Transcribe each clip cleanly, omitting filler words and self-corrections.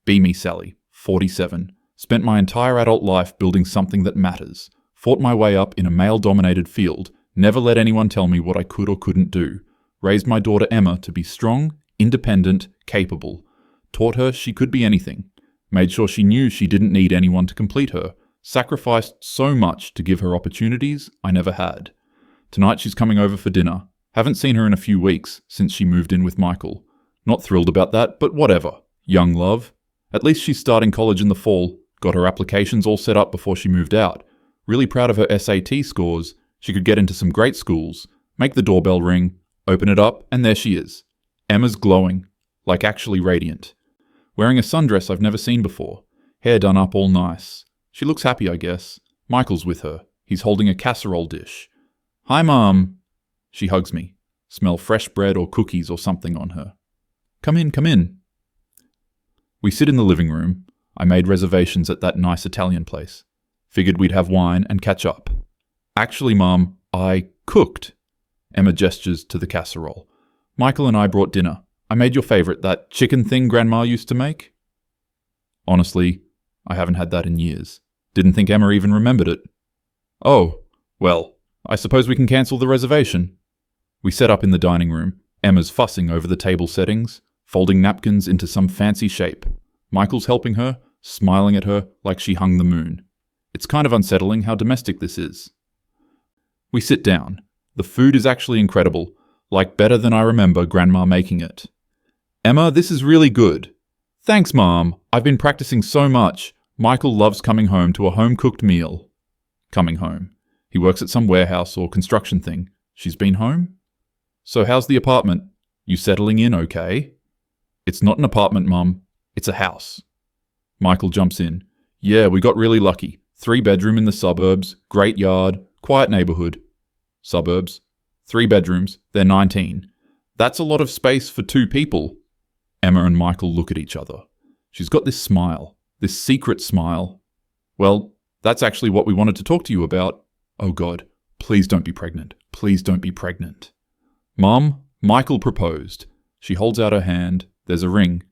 Be me, Sally, 47. Spent my entire adult life building something that matters. Fought my way up in a male-dominated field. Never let anyone tell me what I could or couldn't do. Raised my daughter Emma to be strong, independent, capable. Taught her she could be anything. Made sure she knew she didn't need anyone to complete her. Sacrificed so much to give her opportunities I never had. Tonight she's coming over for dinner. Haven't seen her in a few weeks since she moved in with Michael. Not thrilled about that, but whatever. Young love. At least she's starting college in the fall. Got her applications all set up before she moved out. Really proud of her SAT scores. She could get into some great schools. Make the doorbell ring. Open it up, and there she is. Emma's glowing. Like actually radiant. Wearing a sundress I've never seen before. Hair done up all nice. She looks happy, I guess. Michael's with her. He's holding a casserole dish. Hi, Mom. She hugs me. Smell fresh bread or cookies or something on her. Come in, come in. We sit in the living room. I made reservations at that nice Italian place. Figured we'd have wine and catch up. Actually, Mom, I cooked. Emma gestures to the casserole. Michael and I brought dinner. I made your favorite, that chicken thing Grandma used to make. Honestly, I haven't had that in years. Didn't think Emma even remembered it. Oh, well, I suppose we can cancel the reservation. We set up in the dining room. Emma's fussing over the table settings, folding napkins into some fancy shape. Michael's helping her, smiling at her like she hung the moon. It's kind of unsettling how domestic this is. We sit down. The food is actually incredible, like better than I remember Grandma making it. Emma, this is really good. Thanks, Mom. I've been practicing so much. Michael loves coming home to a home-cooked meal. Coming home. He works at some warehouse or construction thing. She's been home? So how's the apartment? You settling in okay? It's not an apartment, Mum. It's a house. Michael jumps in. Yeah, we got really lucky. 3-bedroom in the suburbs, great yard, quiet neighborhood. Suburbs. 3 bedrooms, they're 19. That's a lot of space for 2 people. Emma and Michael look at each other. She's got this smile, this secret smile. Well, that's actually what we wanted to talk to you about. Oh God, please don't be pregnant. Please don't be pregnant. Mom, Michael proposed. She holds out her hand. There's a ring.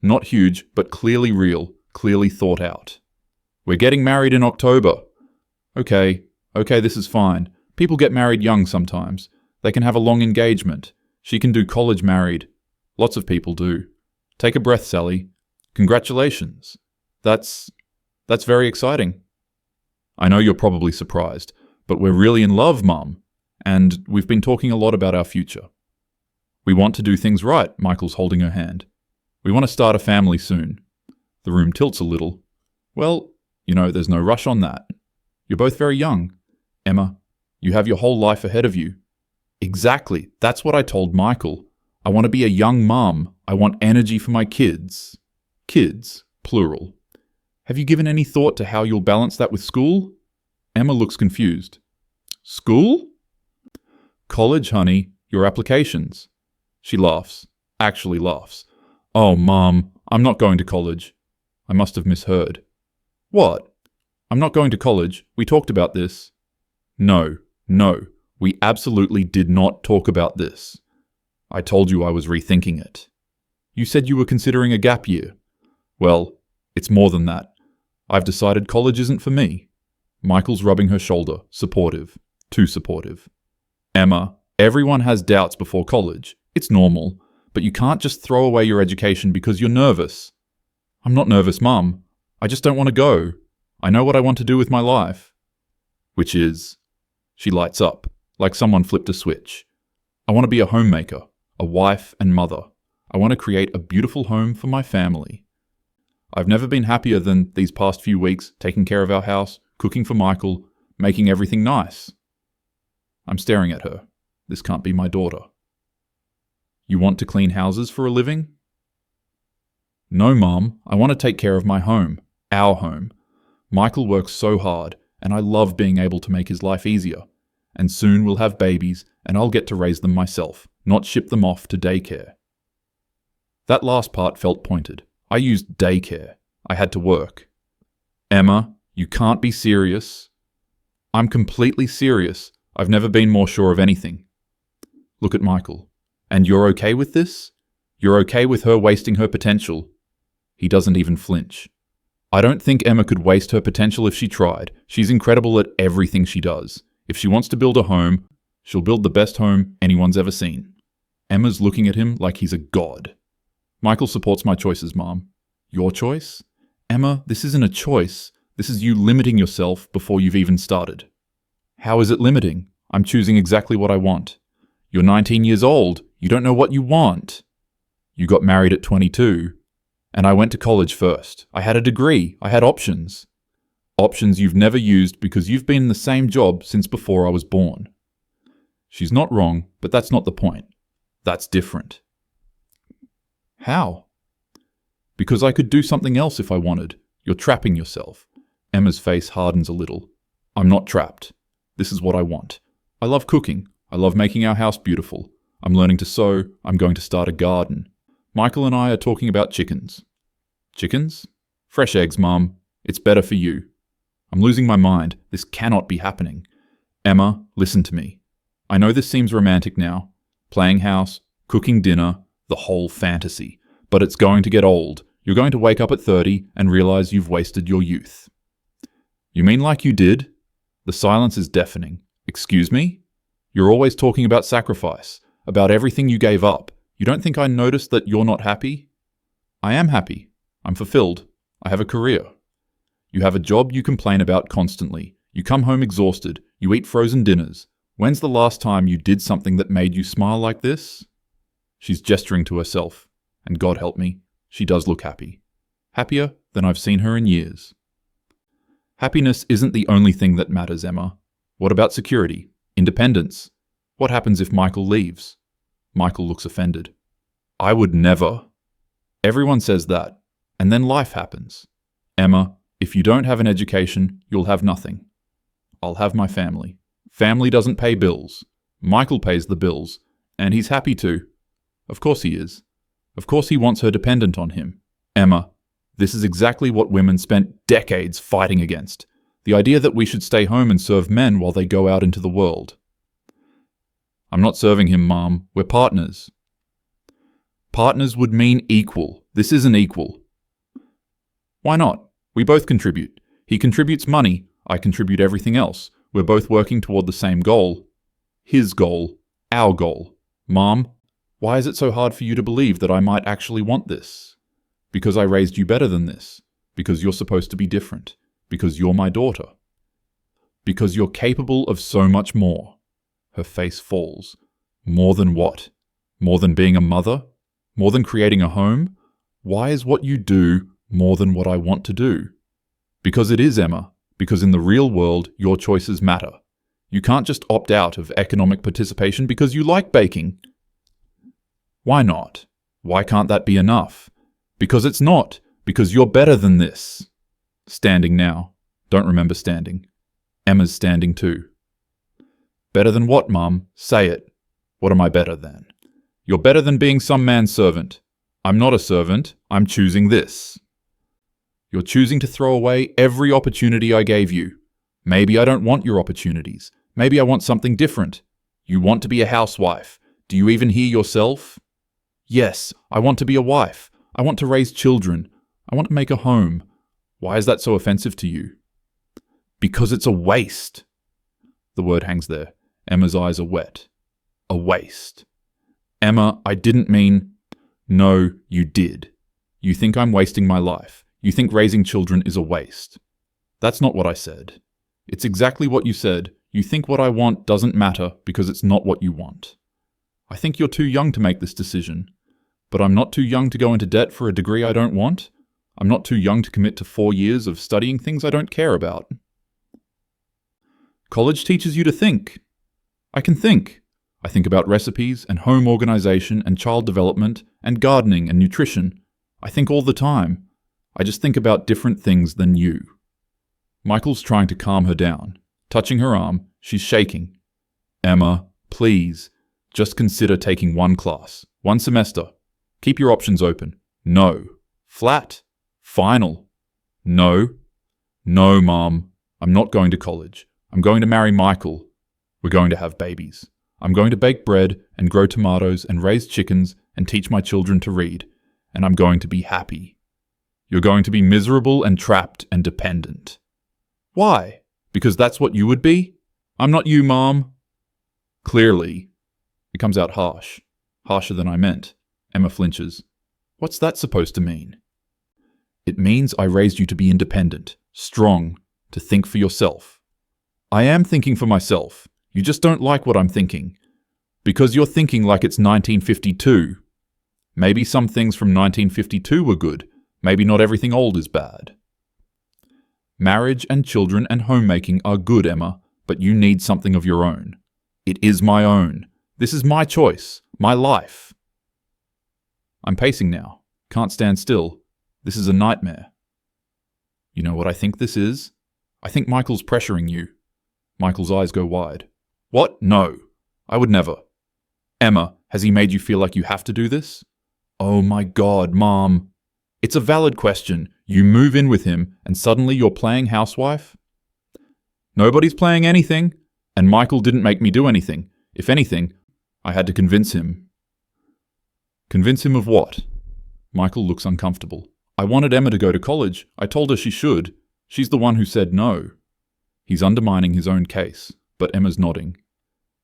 Not huge, but clearly real, clearly thought out. We're getting married in October. Okay, this is fine. People get married young sometimes. They can have a long engagement. She can do college married. Lots of people do. Take a breath, Sally. Congratulations. That's very exciting. I know you're probably surprised, but we're really in love, Mum. And we've been talking a lot about our future. We want to do things right, Michael's holding her hand. We want to start a family soon. The room tilts a little. Well, there's no rush on that. You're both very young. Emma, you have your whole life ahead of you. Exactly. That's what I told Michael. I want to be a young mum. I want energy for my kids. Kids, plural. Have you given any thought to how you'll balance that with school? Emma looks confused. School? College, honey. Your applications. She laughs. Actually laughs. Oh, Mum, I'm not going to college. I must have misheard. What? I'm not going to college. We talked about this. No, we absolutely did not talk about this. I told you I was rethinking it. You said you were considering a gap year. Well, it's more than that. I've decided college isn't for me. Michael's rubbing her shoulder, supportive, too supportive. Emma, everyone has doubts before college. It's normal, but you can't just throw away your education because you're nervous. I'm not nervous, Mum. I just don't want to go. I know what I want to do with my life. Which is... She lights up, like someone flipped a switch. I want to be a homemaker, a wife and mother. I want to create a beautiful home for my family. I've never been happier than these past few weeks, taking care of our house, cooking for Michael, making everything nice. I'm staring at her. This can't be my daughter. You want to clean houses for a living? No, Mom. I want to take care of my home, our home. Michael works so hard, and I love being able to make his life easier. And soon we'll have babies, and I'll get to raise them myself, not ship them off to daycare. That last part felt pointed. I used daycare. I had to work. Emma, you can't be serious. I'm completely serious. I've never been more sure of anything. Look at Michael. And you're okay with this? You're okay with her wasting her potential? He doesn't even flinch. I don't think Emma could waste her potential if she tried. She's incredible at everything she does. If she wants to build a home, she'll build the best home anyone's ever seen. Emma's looking at him like he's a god. Michael supports my choices, Mom. Your choice? Emma, this isn't a choice. This is you limiting yourself before you've even started. How is it limiting? I'm choosing exactly what I want. You're 19 years old. You don't know what you want. You got married at 22. And I went to college first. I had a degree. I had options. Options you've never used because you've been in the same job since before I was born. She's not wrong, but that's not the point. That's different. How? Because I could do something else if I wanted. You're trapping yourself. Emma's face hardens a little. I'm not trapped. This is what I want. I love cooking. I love making our house beautiful. I'm learning to sew. I'm going to start a garden. Michael and I are talking about chickens. Chickens? Fresh eggs, Mum. It's better for you. I'm losing my mind. This cannot be happening. Emma, listen to me. I know this seems romantic now. Playing house, cooking dinner, the whole fantasy. But it's going to get old. You're going to wake up at 30 and realize you've wasted your youth. You mean like you did? The silence is deafening. Excuse me? You're always talking about sacrifice, about everything you gave up. You don't think I noticed that you're not happy? I am happy. I'm fulfilled. I have a career. You have a job you complain about constantly. You come home exhausted. You eat frozen dinners. When's the last time you did something that made you smile like this? She's gesturing to herself, and God help me, she does look happy. Happier than I've seen her in years. Happiness isn't the only thing that matters, Emma. What about security? Independence? What happens if Michael leaves? Michael looks offended. I would never. Everyone says that, and then life happens. Emma, if you don't have an education, you'll have nothing. I'll have my family. Family doesn't pay bills. Michael pays the bills, and he's happy to. Of course he is. Of course he wants her dependent on him. Emma, this is exactly what women spent decades fighting against. The idea that we should stay home and serve men while they go out into the world. I'm not serving him, Mom. We're partners. Partners would mean equal. This isn't equal. Why not? We both contribute. He contributes money. I contribute everything else. We're both working toward the same goal. His goal. Our goal. Mom, why is it so hard for you to believe that I might actually want this? Because I raised you better than this. Because you're supposed to be different. Because you're my daughter. Because you're capable of so much more. Her face falls. More than what? More than being a mother? More than creating a home? Why is what you do more than what I want to do? Because it is, Emma. Because in the real world, your choices matter. You can't just opt out of economic participation because you like baking. Why not? Why can't that be enough? Because it's not. Because you're better than this. Standing now. Don't remember standing. Emma's standing too. Better than what, Mum? Say it. What am I better than? You're better than being some man's servant. I'm not a servant. I'm choosing this. You're choosing to throw away every opportunity I gave you. Maybe I don't want your opportunities. Maybe I want something different. You want to be a housewife. Do you even hear yourself? Yes, I want to be a wife. I want to raise children. I want to make a home. Why is that so offensive to you? Because it's a waste. The word hangs there. Emma's eyes are wet. A waste. Emma, I didn't mean... No, you did. You think I'm wasting my life. You think raising children is a waste. That's not what I said. It's exactly what you said. You think what I want doesn't matter because it's not what you want. I think you're too young to make this decision. But I'm not too young to go into debt for a degree I don't want. I'm not too young to commit to 4 years of studying things I don't care about. College teaches you to think. I can think. I think about recipes and home organization and child development and gardening and nutrition. I think all the time. I just think about different things than you. Michael's trying to calm her down. Touching her arm, she's shaking. Emma, please, just consider taking one class, one semester. Keep your options open. No. Flat. Final. No. No, Mom. I'm not going to college. I'm going to marry Michael. We're going to have babies. I'm going to bake bread and grow tomatoes and raise chickens and teach my children to read. And I'm going to be happy. You're going to be miserable and trapped and dependent. Why? Because that's what you would be? I'm not you, Mom. Clearly. It comes out harsh. Harsher than I meant. Emma flinches. What's that supposed to mean? It means I raised you to be independent, strong, to think for yourself. I am thinking for myself. You just don't like what I'm thinking. Because you're thinking like it's 1952. Maybe some things from 1952 were good. Maybe not everything old is bad. Marriage and children and homemaking are good, Emma, but you need something of your own. It is my own. This is my choice, my life. I'm pacing now. Can't stand still. This is a nightmare. You know what I think this is? I think Michael's pressuring you. Michael's eyes go wide. What? No. I would never. Emma, has he made you feel like you have to do this? Oh my God, Mom. It's a valid question. You move in with him and suddenly you're playing housewife? Nobody's playing anything, and Michael didn't make me do anything. If anything, I had to convince him. Convince him of what? Michael looks uncomfortable. I wanted Emma to go to college. I told her she should. She's the one who said no. He's undermining his own case, but Emma's nodding.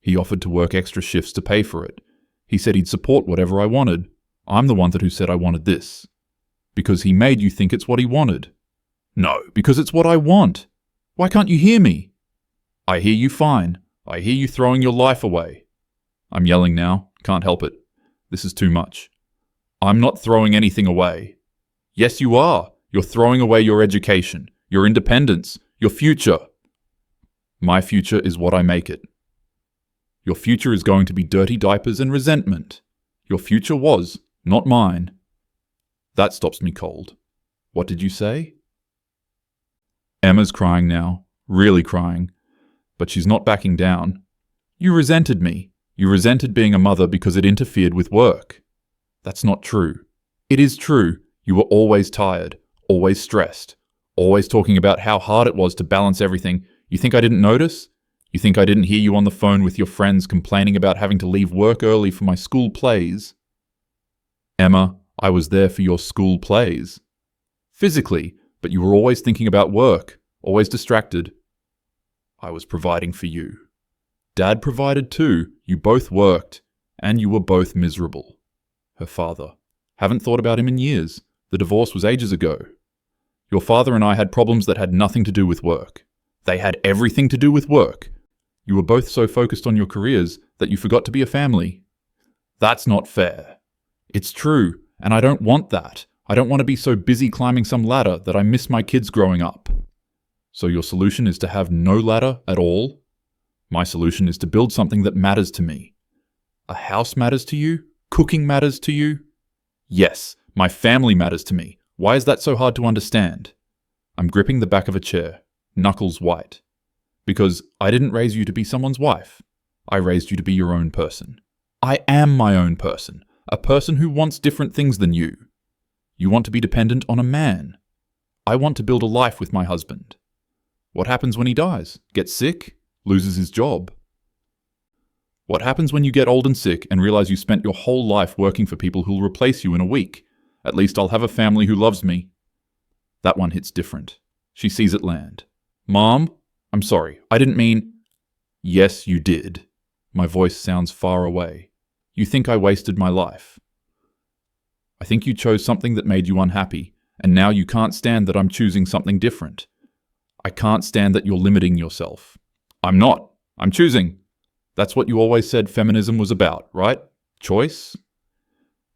He offered to work extra shifts to pay for it. He said he'd support whatever I wanted. I'm the one who said I wanted this. Because he made you think it's what he wanted. No, because it's what I want. Why can't you hear me? I hear you fine. I hear you throwing your life away. I'm yelling now. Can't help it. This is too much. I'm not throwing anything away. Yes, you are. You're throwing away your education, your independence, your future. My future is what I make it. Your future is going to be dirty diapers and resentment. Your future was, not mine. That stops me cold. What did you say? Emma's crying now, really crying, but she's not backing down. You resented me. You resented being a mother because it interfered with work. That's not true. It is true. You were always tired, always stressed, always talking about how hard it was to balance everything. You think I didn't notice? You think I didn't hear you on the phone with your friends complaining about having to leave work early for my school plays? Emma, I was there for your school plays. Physically, but you were always thinking about work, always distracted. I was providing for you. Dad provided too. You both worked, and you were both miserable. Her father. Haven't thought about him in years. The divorce was ages ago. Your father and I had problems that had nothing to do with work. They had everything to do with work. You were both so focused on your careers that you forgot to be a family. That's not fair. It's true, and I don't want that. I don't want to be so busy climbing some ladder that I miss my kids growing up. So your solution is to have no ladder at all? My solution is to build something that matters to me. A house matters to you? Cooking matters to you? Yes, my family matters to me. Why is that so hard to understand? I'm gripping the back of a chair, knuckles white. Because I didn't raise you to be someone's wife. I raised you to be your own person. I am my own person, a person who wants different things than you. You want to be dependent on a man. I want to build a life with my husband. What happens when he dies? Gets sick? Loses his job? What happens when you get old and sick and realize you spent your whole life working for people who'll replace you in a week? At least I'll have a family who loves me. That one hits different. She sees it land. Mom, I'm sorry. I didn't mean... Yes, you did. My voice sounds far away. You think I wasted my life. I think you chose something that made you unhappy, and now you can't stand that I'm choosing something different. I can't stand that you're limiting yourself. I'm not. I'm choosing. That's what you always said feminism was about, right? Choice?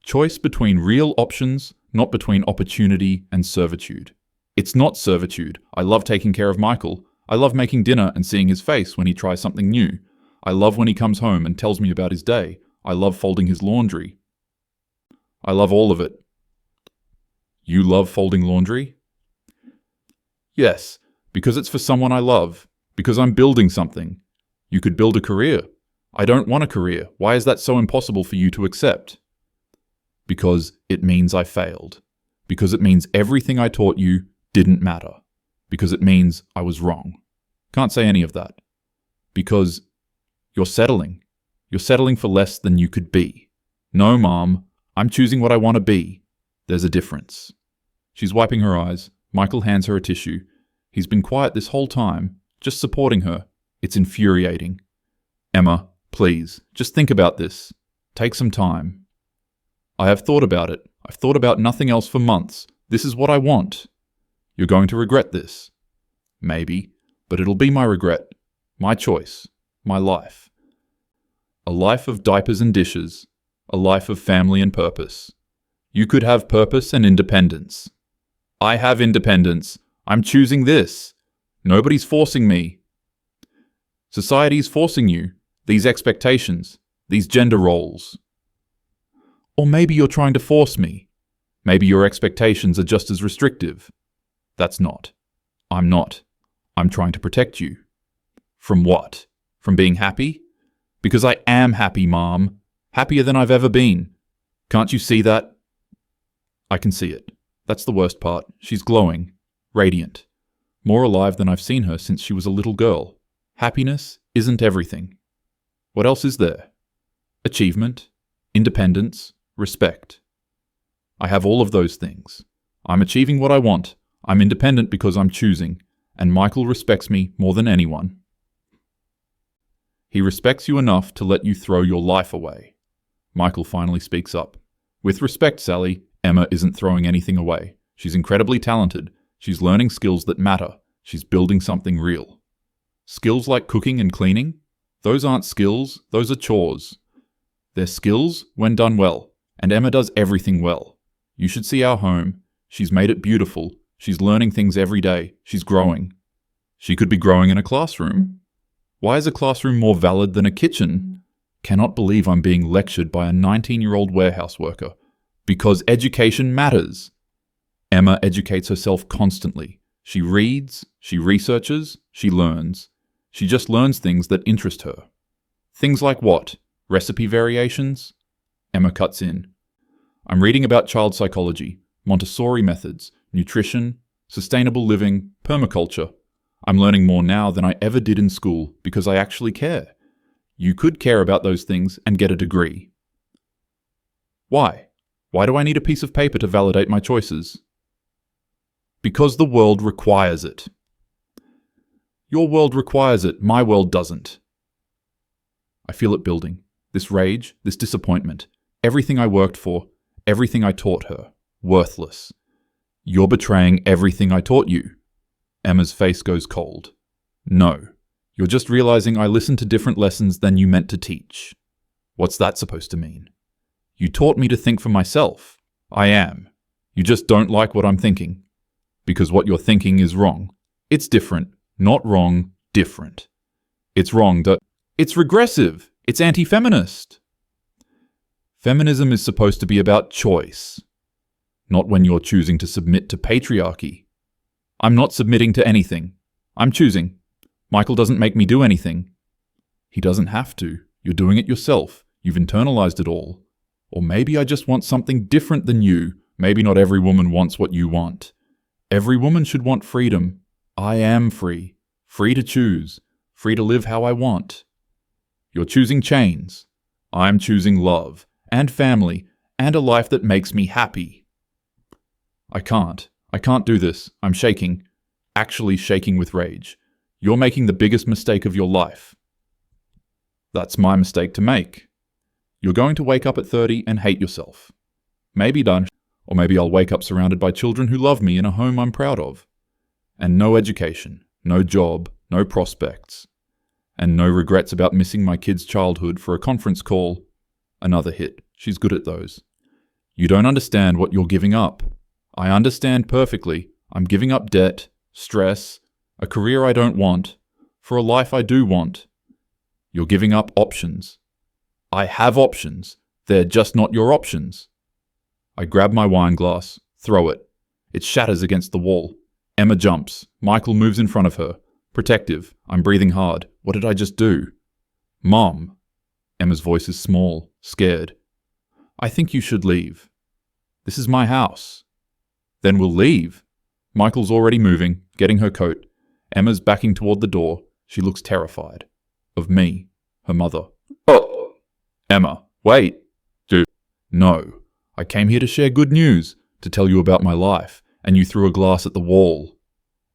Choice between real options, not between opportunity and servitude. It's not servitude. I love taking care of Michael. I love making dinner and seeing his face when he tries something new. I love when he comes home and tells me about his day. I love folding his laundry. I love all of it. You love folding laundry? Yes, because it's for someone I love. Because I'm building something. You could build a career. I don't want a career. Why is that so impossible for you to accept? Because it means I failed. Because it means everything I taught you didn't matter. Because it means I was wrong. Can't say any of that. Because you're settling. You're settling for less than you could be. No, Mom, I'm choosing what I want to be. There's a difference. She's wiping her eyes. Michael hands her a tissue. He's been quiet this whole time, just supporting her. It's infuriating. Emma, please, just think about this. Take some time. I have thought about it. I've thought about nothing else for months. This is what I want. You're going to regret this. Maybe, but it'll be my regret. My choice. My life. A life of diapers and dishes. A life of family and purpose. You could have purpose and independence. I have independence. I'm choosing this. Nobody's forcing me. Society's forcing you. These expectations. These gender roles. Or maybe you're trying to force me. Maybe your expectations are just as restrictive. That's not. I'm not. I'm trying to protect you. From what? From being happy? Because I am happy, Mom. Happier than I've ever been. Can't you see that? I can see it. That's the worst part. She's glowing. Radiant. More alive than I've seen her since she was a little girl. Happiness isn't everything. What else is there? Achievement, independence, respect. I have all of those things. I'm achieving what I want. I'm independent because I'm choosing, and Michael respects me more than anyone. He respects you enough to let you throw your life away. Michael finally speaks up. With respect, Sally, Emma isn't throwing anything away. She's incredibly talented. She's learning skills that matter. She's building something real. Skills like cooking and cleaning? Those aren't skills, those are chores. They're skills when done well, and Emma does everything well. You should see our home. She's made it beautiful. She's learning things every day. She's growing. She could be growing in a classroom. Why is a classroom more valid than a kitchen? Cannot believe I'm being lectured by a 19-year-old warehouse worker. Because education matters. Emma educates herself constantly. She reads, she researches, she learns. She just learns things that interest her. Things like what? Recipe variations? Emma cuts in. I'm reading about child psychology, Montessori methods, nutrition, sustainable living, permaculture. I'm learning more now than I ever did in school because I actually care. You could care about those things and get a degree. Why? Why do I need a piece of paper to validate my choices? Because the world requires it. Your world requires it, my world doesn't. I feel it building. This rage, this disappointment, everything I worked for, everything I taught her, worthless. You're betraying everything I taught you. Emma's face goes cold. No, you're just realizing I listened to different lessons than you meant to teach. What's that supposed to mean? You taught me to think for myself. I am. You just don't like what I'm thinking. Because what you're thinking is wrong. It's different. Not wrong, different. It's wrong that... It's regressive. It's anti-feminist. Feminism is supposed to be about choice. Not when you're choosing to submit to patriarchy. I'm not submitting to anything. I'm choosing. Michael doesn't make me do anything. He doesn't have to. You're doing it yourself. You've internalized it all. Or maybe I just want something different than you. Maybe not every woman wants what you want. Every woman should want freedom. I am free. Free to choose. Free to live how I want. You're choosing chains. I'm choosing love, and family, and a life that makes me happy. I can't do this. I'm shaking. Actually shaking with rage. You're making the biggest mistake of your life. That's my mistake to make. You're going to wake up at 30 and hate yourself. Maybe done, or maybe I'll wake up surrounded by children who love me in a home I'm proud of. And no education, no job, no prospects. And no regrets about missing my kid's childhood for a conference call. Another hit. She's good at those. You don't understand what you're giving up. I understand perfectly. I'm giving up debt, stress, a career I don't want, for a life I do want. You're giving up options. I have options. They're just not your options. I grab my wine glass, throw it. It shatters against the wall. Emma jumps. Michael moves in front of her. Protective. I'm breathing hard. What did I just do? Mom. Emma's voice is small, scared. I think you should leave. This is my house. Then we'll leave. Michael's already moving, getting her coat. Emma's backing toward the door. She looks terrified. Of me, her mother. Oh! Emma, wait. No. I came here to share good news, to tell you about my life, and you threw a glass at the wall.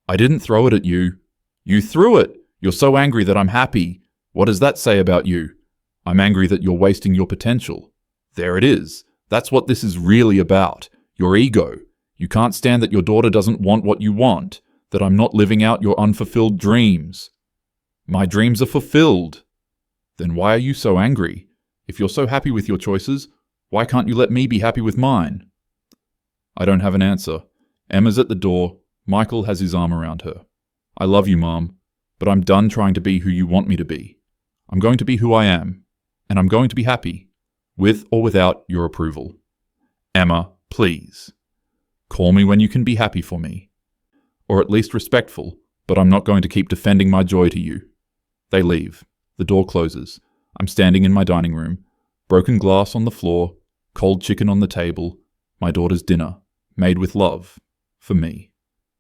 I didn't throw it at you. You threw it. You're so angry that I'm happy. What does that say about you? I'm angry that you're wasting your potential. There it is. That's what this is really about. Your ego. You can't stand that your daughter doesn't want what you want, that I'm not living out your unfulfilled dreams. My dreams are fulfilled. Then why are you so angry? If you're so happy with your choices, why can't you let me be happy with mine? I don't have an answer. Emma's at the door. Michael has his arm around her. I love you, Mom, but I'm done trying to be who you want me to be. I'm going to be who I am, and I'm going to be happy, with or without your approval. Emma, please. Call me when you can be happy for me. Or at least respectful, but I'm not going to keep defending my joy to you. They leave. The door closes. I'm standing in my dining room. Broken glass on the floor, cold chicken on the table, my daughter's dinner, made with love, for me.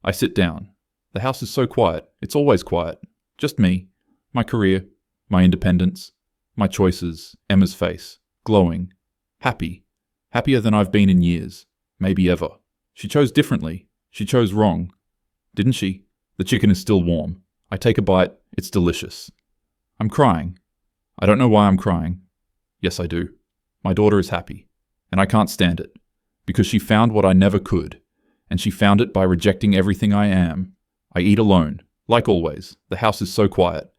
I sit down. The house is so quiet. It's always quiet. Just me, my career, my independence, my choices, Emma's face, glowing, happy, happier than I've been in years, maybe ever. She chose differently. She chose wrong. Didn't she? The chicken is still warm. I take a bite. It's delicious. I'm crying. I don't know why I'm crying. Yes, I do. My daughter is happy, and I can't stand it, because she found what I never could, and she found it by rejecting everything I am. I eat alone, like always. The house is so quiet.